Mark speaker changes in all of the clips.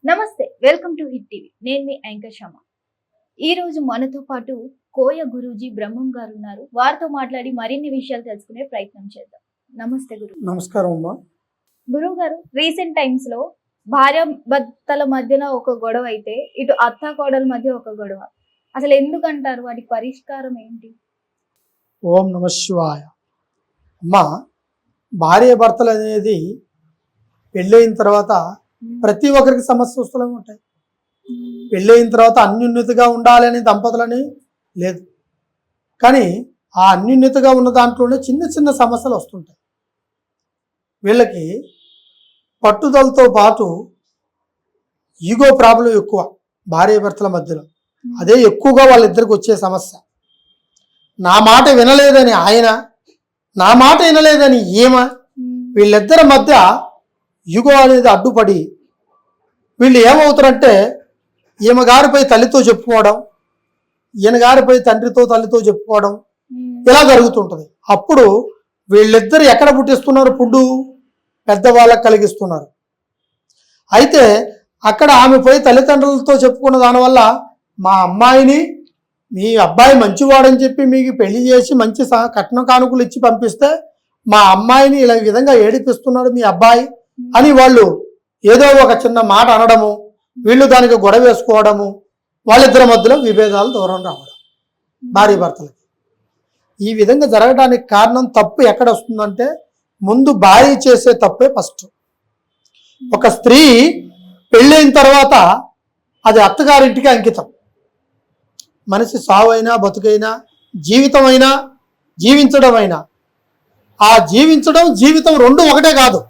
Speaker 1: నమస్తే, welcome to hit TV. నేను మీ anchor శమ. ఈ రోజు మనతో పాటు కోయ గురూజీ బ్రహ్మం గారు ఉన్నారు. వారితో మాట్లాడి మరిన్ని విషయాలు తెలుసుకునే ప్రయత్నం చేద్దాం. నమస్తే గురు.
Speaker 2: నమస్కారం అమ్మా.
Speaker 1: గురువు గారు, రీసెంట్ టైమ్స్ లో భార్య భర్తల మధ్యన ఒక గొడవ అయితే ఇటు అత్త కోడల మధ్య ఒక గొడవ. అసలు ఎందుకంటారు? వాటికి పరిష్కారం ఏంటి?
Speaker 2: ఓం నమ శివాయ. అమ్మా, భార్య భర్తలు అనేది పెళ్ళైన తర్వాత ప్రతి ఒక్కరికి సమస్య వస్తూనే ఉంటాయి. పెళ్ళైన తర్వాత అన్యోన్యతగా ఉండాలని దంపతులని లేదు, కానీ ఆ అన్యోన్యతగా ఉన్న దాంట్లోనే చిన్న చిన్న సమస్యలు వస్తుంటాయి. వీళ్ళకి పట్టుదలతో పాటు ఈగో ప్రాబ్లం ఎక్కువ భార్య భర్తల మధ్యలో. అదే ఎక్కువగా వాళ్ళిద్దరికి వచ్చే సమస్య. నా మాట వినలేదని ఆయన, నా మాట వినలేదని ఈమె, వీళ్ళిద్దరి మధ్య ఈగో అనేది అడ్డుపడి వీళ్ళు ఏమవుతారంటే ఈమె గారిపై తల్లితో చెప్పుకోవడం, ఈయన గారిపై తండ్రితో తల్లితో చెప్పుకోవడం ఇలా జరుగుతుంటుంది. అప్పుడు వీళ్ళిద్దరు ఎక్కడ పుట్టిస్తున్నారు? పుండు పెద్దవాళ్ళకి కలిగిస్తున్నారు. అయితే అక్కడ ఆమె పోయి తల్లిదండ్రులతో చెప్పుకున్న దానివల్ల మా అమ్మాయిని మీ అబ్బాయి మంచివాడని చెప్పి మీకు పెళ్లి చేసి మంచి కట్న కానుకలు ఇచ్చి పంపిస్తే మా అమ్మాయిని ఇలా ఈ విధంగా ఏడిపిస్తున్నాడు మీ అబ్బాయి అని వాళ్ళు ఏదో ఒక చిన్న మాట అనడము, వీళ్ళు దానికి గొడవ వేసుకోవడము, వాళ్ళిద్దరి మధ్యలో విభేదాలు దూరం రావడం భార్య భర్తలకి. ఈ విధంగా జరగడానికి కారణం తప్పు ఎక్కడ వస్తుందంటే ముందు భార్య చేసే తప్పే ఫస్ట్. ఒక స్త్రీ పెళ్ళైన తర్వాత అది అత్తగారింటికి అంకితం. మనిషి సావైనా బతుకైనా జీవితమైనా జీవించడం అయినా, ఆ జీవించడం జీవితం రెండు ఒకటే కాదు,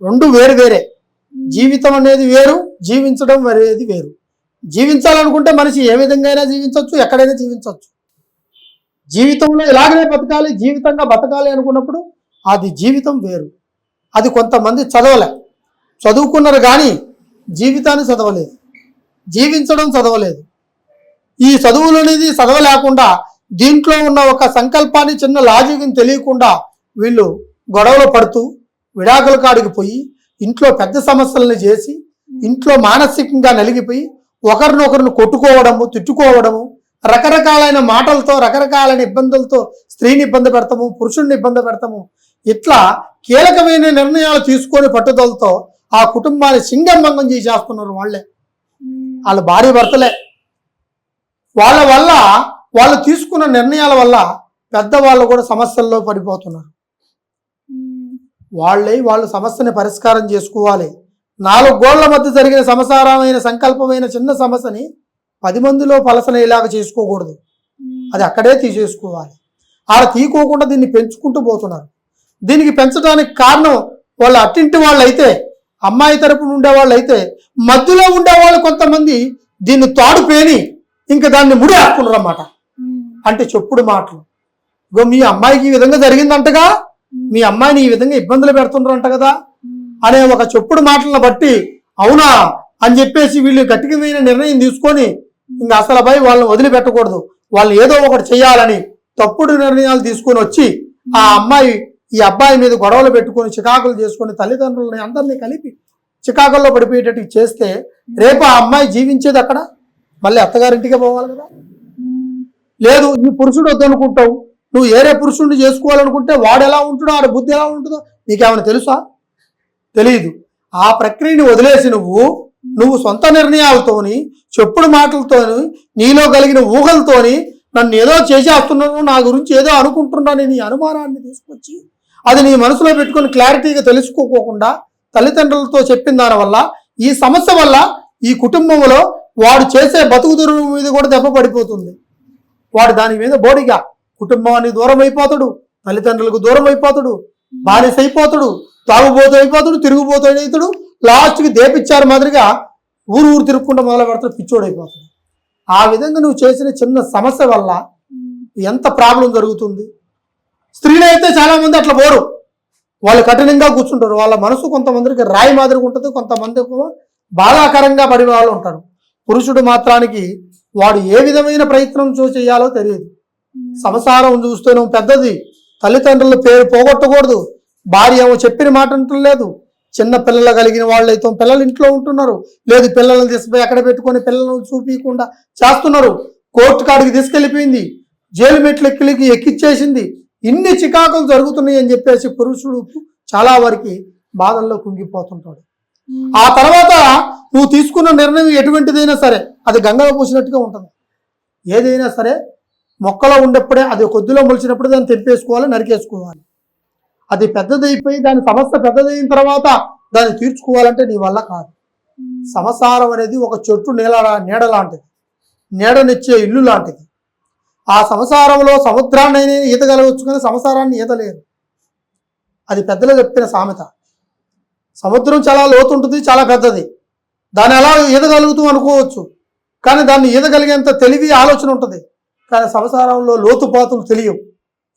Speaker 2: రెండు వేరు వేరే. జీవితం అనేది వేరు, జీవించడం అనేది వేరు. జీవించాలనుకుంటే మనిషి ఏ విధంగా అయినా జీవించవచ్చు, ఎక్కడైనా జీవించవచ్చు. జీవితంలో ఇలాగనే బతకాలి, జీవితంగా బతకాలి అనుకున్నప్పుడు అది జీవితం వేరు. అది కొంతమంది చదువుకున్నారు కానీ జీవితాన్ని చదవలేదు, జీవించడం చదవలేదు. ఈ చదువులు అనేది చదవలేకుండా దీంట్లో ఉన్న ఒక సంకల్పాన్ని, చిన్న లాజిక్ని తెలియకుండా వీళ్ళు గొడవలు పడుతూ విడాకుల కాడికి పోయి ఇంట్లో పెద్ద సమస్యలను చేసి ఇంట్లో మానసికంగా నలిగిపోయి ఒకరినొకరిని కొట్టుకోవడము, తిట్టుకోవడము, రకరకాలైన మాటలతో రకరకాలైన ఇబ్బందులతో స్త్రీని ఇబ్బంది పెడతాము, పురుషుడిని ఇబ్బంది పెడతాము. ఇట్లా కీలకమైన నిర్ణయాలు తీసుకొని పట్టుదలతో ఆ కుటుంబాన్ని సింగంభంగం చేసేస్తున్నారు వాళ్ళే, వాళ్ళ భార్య భర్తలే. వాళ్ళ వల్ల, వాళ్ళు తీసుకున్న నిర్ణయాల వల్ల పెద్దవాళ్ళు కూడా సమస్యల్లో పడిపోతున్నారు. వాళ్ళు సమస్యని పరిష్కారం చేసుకోవాలి. 4 గోళ్ల మధ్య జరిగిన సంసారమైన సంకల్పమైన చిన్న సమస్యని 10 మందిలో పలసనేలాగా చేసుకోకూడదు, అది అక్కడే తీసేసుకోవాలి. ఆడ తీసుకోకుండా దీన్ని పెంచుకుంటూ పోతున్నారు. దీనికి పెంచడానికి కారణం వాళ్ళ అట్టింటి వాళ్ళు అయితే, అమ్మాయి తరపున ఉండేవాళ్ళు అయితే, మధ్యలో ఉండేవాళ్ళు కొంతమంది దీన్ని తాడు పేని ఇంకా దాన్ని ముడి ఆపుకున్నారన్నమాట. అంటే చెప్పుడు మాటలు. ఇగో మీ అమ్మాయికి ఈ విధంగా జరిగిందంటగా, మీ అమ్మాయిని ఈ విధంగా ఇబ్బందులు పెడుతున్నారంట కదా అనే ఒక చెప్పుడు మాటలను బట్టి అవునా అని చెప్పేసి వీళ్ళు గట్టికమైన నిర్ణయం తీసుకొని ఇంకా అసలు పై వాళ్ళని వదిలిపెట్టకూడదు, వాళ్ళు ఏదో ఒకటి చేయాలని తప్పుడు నిర్ణయాలు తీసుకొని వచ్చి ఆ అమ్మాయి ఈ అబ్బాయి మీద గొడవలు పెట్టుకొని చికాకులు చేసుకొని తల్లిదండ్రులని అందరినీ కలిపి చికాకుల్లో పడిపోయేటట్టు చేస్తే రేపు ఆ అమ్మాయి జీవించేది అక్కడ మళ్ళీ అత్తగారింటికే పోవాలి కదా. లేదు ఈ పురుషుడు వద్దనుకుంటావు, నువ్వు ఏరే పురుషుడిని చేసుకోవాలనుకుంటే వాడు ఎలా ఉంటుందో, ఆడ బుద్ధి ఎలా ఉంటుందో నీకేమైనా తెలుసా? తెలియదు. ఆ ప్రక్రియని వదిలేసి నువ్వు సొంత నిర్ణయాలతోని, చెప్పుడు మాటలతోని, నీలో కలిగిన ఊహలతోని నన్ను ఏదో చేసేస్తున్నాను, నా గురించి ఏదో అనుకుంటున్నాను నీ అనుమానాన్ని తీసుకొచ్చి అది నీ మనసులో పెట్టుకొని క్లారిటీగా తెలుసుకోకుండా తల్లిదండ్రులతో చెప్పిన దానివల్ల ఈ సమస్య వల్ల ఈ కుటుంబంలో వాడు చేసే బతుకు తెరువు మీద కూడా దెబ్బ పడిపోతుంది. వాడు దాని మీద బోడిగా కుటుంబానికి దూరం అయిపోతాడు, తల్లిదండ్రులకు దూరం అయిపోతాడు, బానిస అయిపోతాడు, తాగుబోతు అయిపోతాడు, తిరుగుబోతు అవుతాడు, లాస్ట్కి దేపిచ్చారు మాదిరిగా ఊరు తిరుగుకుంటూ మొదలు పెడతాడు, పిచ్చోడు అయిపోతాడు. ఆ విధంగా నువ్వు చేసిన చిన్న సమస్య వల్ల ఎంత ప్రాబ్లం జరుగుతుంది. స్త్రీలు అయితే చాలా మంది అట్లా పోరు, వాళ్ళు కఠినంగా కూర్చుంటారు. వాళ్ళ మనసు కొంతమందికి రాయి మాదిరిగా ఉంటుంది, కొంతమందికి బాధాకరంగా పడి వాళ్ళు ఉంటారు. పురుషుడు మాత్రానికి వాడు ఏ విధమైన ప్రయత్నం చేయాలో తెలియదు. సంసారం చూస్తేనే పెద్దది, తల్లిదండ్రుల పేరు పోగొట్టకూడదు, భార్య ఏమో చెప్పిన మాట అంటలేదు, చిన్న పిల్లలు కలిగిన వాళ్ళు అయితే పిల్లలు ఇంట్లో ఉంటున్నారు, లేదు పిల్లలను తీసుకుపోయి అక్కడ పెట్టుకొని పిల్లలను చూపించకుండా చేస్తున్నారు, కోర్టు కాడికి తీసుకెళ్ళిపోయింది, జైలు మెట్లెక్కిలికి ఎక్కిచ్చేసింది. ఇన్ని చికాకులు జరుగుతున్నాయి అని చెప్పేసి పురుషుడు చాలా వరకు బాధల్లో కుంగిపోతుంటాడు. ఆ తర్వాత నువ్వు తీసుకున్న నిర్ణయం ఎటువంటిదైనా సరే అది గంగలో పూసినట్టుగా ఉంటుంది. ఏదైనా సరే మొక్కలో ఉండేప్పుడే, అది కొద్దిలో మొలిచినప్పుడే దాన్ని తెంపేసుకోవాలి, నరికేసుకోవాలి. అది పెద్దదైపోయి దాని సమస్య పెద్దదైన తర్వాత దాన్ని తీర్చుకోవాలంటే నీ వల్ల కాదు. సంసారం అనేది ఒక చెట్టు నీడ లాంటిది, నీడనిచ్చే ఇల్లు లాంటిది. ఆ సంసారంలో సముద్రాన్ని ఈతగలవచ్చు కానీ సంసారాన్ని ఈతలేరు. అది పెద్దలు చెప్పిన సామెత. సముద్రం చాలా లోతు ఉంటుంది, చాలా పెద్దది, దాన్ని ఎలా ఈదగలుగుతూ అనుకోవచ్చు, కానీ దాన్ని ఈదగలిగేంత తెలివి ఆలోచన ఉంటుంది. కానీ సంసారంలో లోతుపాతులు తెలియవు.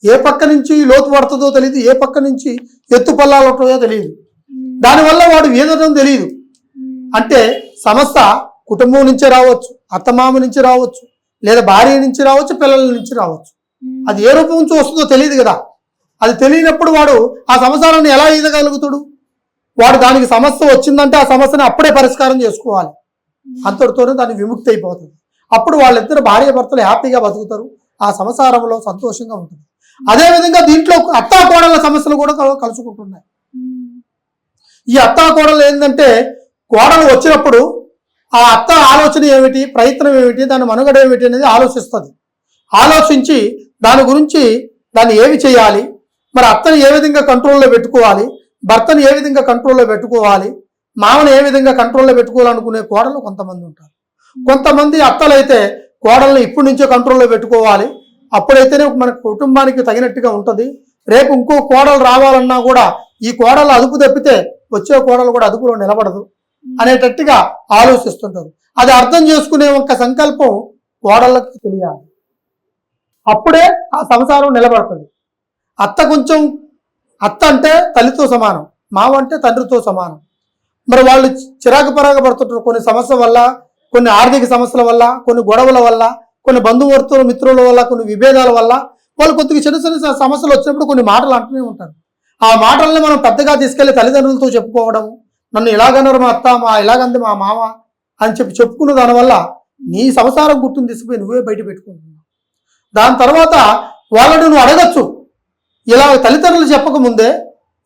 Speaker 2: ఏ పక్క నుంచి లోతు పడుతుందో తెలియదు, ఏ పక్క నుంచి ఎత్తు పల్లాలు ఉంటుందో తెలియదు. దానివల్ల వాడు ఈదడం తెలియదు. అంటే సమస్య కుటుంబం నుంచే రావచ్చు, అత్తమామ నుంచి రావచ్చు, లేదా భార్య నుంచి రావచ్చు, పిల్లల నుంచి రావచ్చు. అది ఏ రూపం నుంచి వస్తుందో తెలియదు కదా. అది తెలియనప్పుడు వాడు ఆ సంసారాన్ని ఎలా ఈదగలుగుతాడు? వాడు దానికి సమస్య వచ్చిందంటే ఆ సమస్యని అప్పుడే పరిష్కారం చేసుకోవాలి. అంతటితోనే దాన్ని విముక్తి అయిపోతుంది. అప్పుడు వాళ్ళిద్దరు భార్య భర్తలు హ్యాపీగా బతుకుతారు, ఆ సంసారంలో సంతోషంగా ఉంటుంది. అదేవిధంగా దీంట్లో అత్తా కోడళ్ళ సమస్యలు కూడా కలుసుకుంటున్నాయి. ఈ అత్తా కోడలు ఏంటంటే, కోడలు వచ్చినప్పుడు ఆ అత్త ఆలోచన ఏమిటి, ప్రయత్నం ఏమిటి, దాని మనుగడ ఏమిటి అనేది ఆలోచిస్తుంది. ఆలోచించి దాని గురించి దాన్ని ఏమి చేయాలి, మరి అత్తని ఏ విధంగా కంట్రోల్లో పెట్టుకోవాలి, భర్తను ఏ విధంగా కంట్రోల్లో పెట్టుకోవాలి, మామను ఏ విధంగా కంట్రోల్లో పెట్టుకోవాలనుకునే కోడలు కొంతమంది ఉంటారు. కొంతమంది అత్తలైతే కోడల్ని ఇప్పటి నుంచే కంట్రోల్లో పెట్టుకోవాలి, అప్పుడైతేనే మన కుటుంబానికి తగినట్టుగా ఉంటుంది. రేపు ఇంకో కోడలు రావాలన్నా కూడా ఈ కోడలు అదుపు తప్పితే వచ్చే కోడలు కూడా అదుపులో నిలబడదు అనేటట్టుగా ఆలోచిస్తుంటారు. అది అర్థం చేసుకునే ఒక సంకల్పం కోడళ్ళకి తెలియాలి. అప్పుడే ఆ సంసారం నిలబడుతుంది. అత్త అంటే తల్లితో సమానం, మావ అంటే తండ్రితో సమానం. మరి వాళ్ళు చిరాకు పరాగ పడుతుంటారు కొన్ని సమస్యల వల్ల, కొన్ని ఆర్థిక సమస్యల వల్ల, కొన్ని గొడవల వల్ల, కొన్ని బంధువర్తుల మిత్రుల వల్ల, కొన్ని విభేదాల వల్ల వాళ్ళు కొద్దిగా చిన్న చిన్న సమస్యలు వచ్చినప్పుడు కొన్ని మాటలు అంటూనే ఉంటారు. ఆ మాటల్ని మనం పెద్దగా తీసుకెళ్లి తల్లిదండ్రులతో చెప్పుకోవడం, నన్ను ఇలాగన్నారు మా అత్త, ఇలాగంది మా మామ అని చెప్పుకున్న దానివల్ల నీ సంసారం గుర్తుని తీసుకుపోయి నువ్వే బయట పెట్టుకుంటున్నావు. దాని తర్వాత వాళ్ళని నువ్వు అడగచ్చు, ఇలా తల్లిదండ్రులు చెప్పకముందే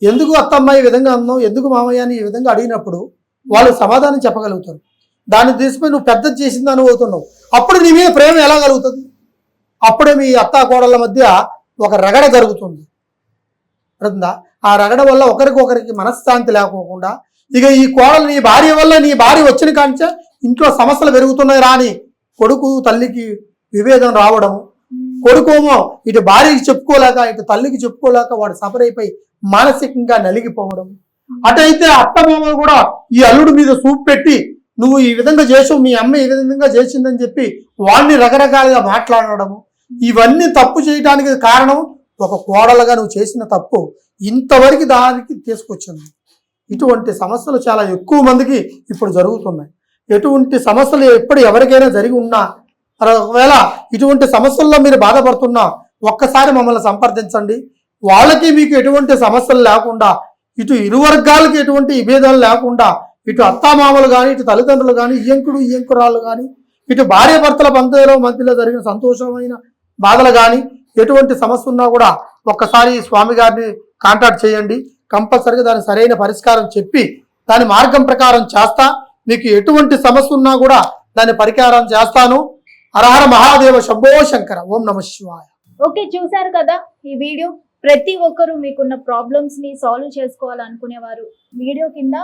Speaker 2: ఎందుకు అత్తమ్మ ఈ విధంగా అన్నావు, ఎందుకు మామయ్య అని ఈ విధంగా అడిగినప్పుడు వాళ్ళు సమాధానం చెప్పగలుగుతారు. దాన్ని తీసుకుని నువ్వు పెద్ద చేసిందని అవుతున్నావు. అప్పుడు నీ మీద ప్రేమ ఎలా కలుగుతుంది? అప్పుడే మీ అత్తా కోడళ్ళ మధ్య ఒక రగడ జరుగుతుంది. ఆ రగడ వల్ల ఒకరికొకరికి మనశ్శాంతి లేకోకుండా ఇక ఈ కోడలు నీ భార్య వల్ల, నీ భార్య వచ్చిన కాంచే ఇంట్లో సమస్యలు పెరుగుతున్నాయి రాని కొడుకు తల్లికి విభేదం రావడము, కొడుకోమో ఇటు భార్యకి చెప్పుకోలేక ఇటు తల్లికి చెప్పుకోలేక వాడు సఫర్ అయిపోయి మానసికంగా నలిగిపోవడం. అటైతే అత్తమామలు కూడా ఈ అల్లుడి మీద సూప్ పెట్టి నువ్వు ఈ విధంగా చేసావు, మీ అమ్మ ఈ విధంగా చేసిందని చెప్పి వాడిని రకరకాలుగా మాట్లాడడము. ఇవన్నీ తప్పు చేయడానికి కారణం ఒక కోడలుగా నువ్వు చేసిన తప్పు ఇంతవరకు దానికి తీసుకొచ్చింది. ఇటువంటి సమస్యలు చాలా ఎక్కువ మందికి ఇప్పుడు జరుగుతున్నాయి. ఎటువంటి సమస్యలు ఎప్పుడు ఎవరికైనా జరిగి ఉన్నా, ఒకవేళ ఇటువంటి సమస్యల్లో మీరు బాధపడుతున్నా ఒక్కసారి మమ్మల్ని సంప్రదించండి. వాళ్ళకి మీకు ఎటువంటి సమస్యలు లేకుండా, ఇటు ఇరు వర్గాలకి ఎటువంటి విభేదాలు లేకుండా, ఇటు అత్తామామలు కానీ, ఇటు తల్లిదండ్రులు కానీ, ఇయ్యంకుడు ఇయ్యంకురాళ్ళు కానీ, ఇటు భార్య భర్తల మధ్యలో జరిగిన సంతోషమైన బాధలు కానీ, ఎటువంటి సమస్య ఉన్నా కూడా ఒక్కసారి స్వామి గారిని కాంటాక్ట్ చేయండి. కంపల్సరీగా దాని సరైన పరిష్కారం చెప్పి దాని మార్గం ప్రకారం చేస్తా. మీకు ఎటువంటి సమస్య ఉన్నా కూడా దాని పరిష్కారం చేస్తాను. హరహర మహాదేవ శంభో శంకర. ఓం నమ శివాయ.
Speaker 1: ఓకే, చూసారు కదా ఈ వీడియో. ప్రతి ఒక్కరూ మీకున్న ప్రాబ్లమ్స్ ని సాల్వ్ చేసుకోవాలనుకునేవారు వీడియో కింద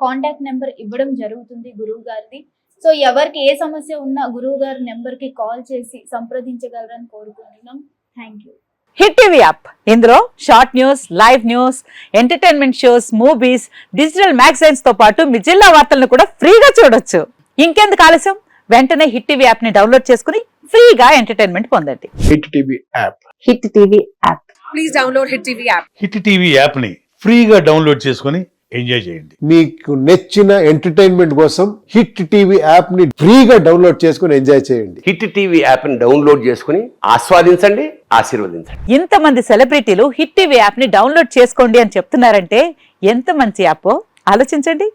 Speaker 1: కాంటాక్ట్ నెంబర్ ఇవ్వడం జరుగుతుంది గురువు గారిది. సో ఎవరికి ఏ సమస్య ఉన్నా గురువు గారి నెంబర్ కి కాల్ చేసి సంప్రదించగలరని కోరుకుంటున్నాం. Thank you.
Speaker 3: Hit TV app, ఇందులో short news, live news, entertainment shows, movies, digital magazines తో పాటు మీ జిల్లా వార్తలను కూడా ఫ్రీగా చూడొచ్చు. ఇంకెందుకు ఆలస్యం, వెంటనే హిట్ టీవీ యాప్ ని డౌన్లోడ్ చేసుకుని ఫ్రీగా ఎంటర్టైన్మెంట్ పొందండి.
Speaker 4: Hit TV app.
Speaker 3: Hit TV app.
Speaker 5: Please download hit TV app.
Speaker 6: Hit TV app ని ఫ్రీగా డౌన్లోడ్ చేసుకుని ఎంజాయ్ చేయండి.
Speaker 4: మీకు నచ్చిన ఎంటర్టైన్మెంట్ కోసం హిట్ టీవీ యాప్ ని ఫ్రీగా డౌన్లోడ్ చేసుకుని ఎంజాయ్ చేయండి.
Speaker 7: హిట్ టీవీ యాప్ ని డౌన్లోడ్ చేసుకుని ఆస్వాదించండి, ఆశీర్వదించండి.
Speaker 3: ఇంతమంది సెలబ్రిటీలు హిట్ టీవీ యాప్ ని డౌన్లోడ్ చేసుకోండి అని చెప్తున్నారంటే ఎంత మంచి యాప్. ఆలోచించండి.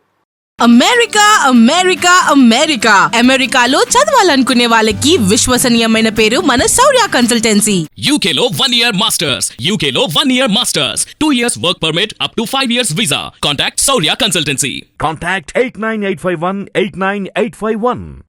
Speaker 8: అమెరికా అమెరికా అమెరికా అమెరికాలో చదవాలనుకునే వాళ్ళకి విశ్వసనీయమైన పేరు మన శౌర్య కన్సల్టెన్సీ.
Speaker 9: UK లో 1 year masters. UK లో 1 year masters. 2 years work permit up to 5 years visa. Contact Saurya Consultancy.
Speaker 10: Contact 89851 89851.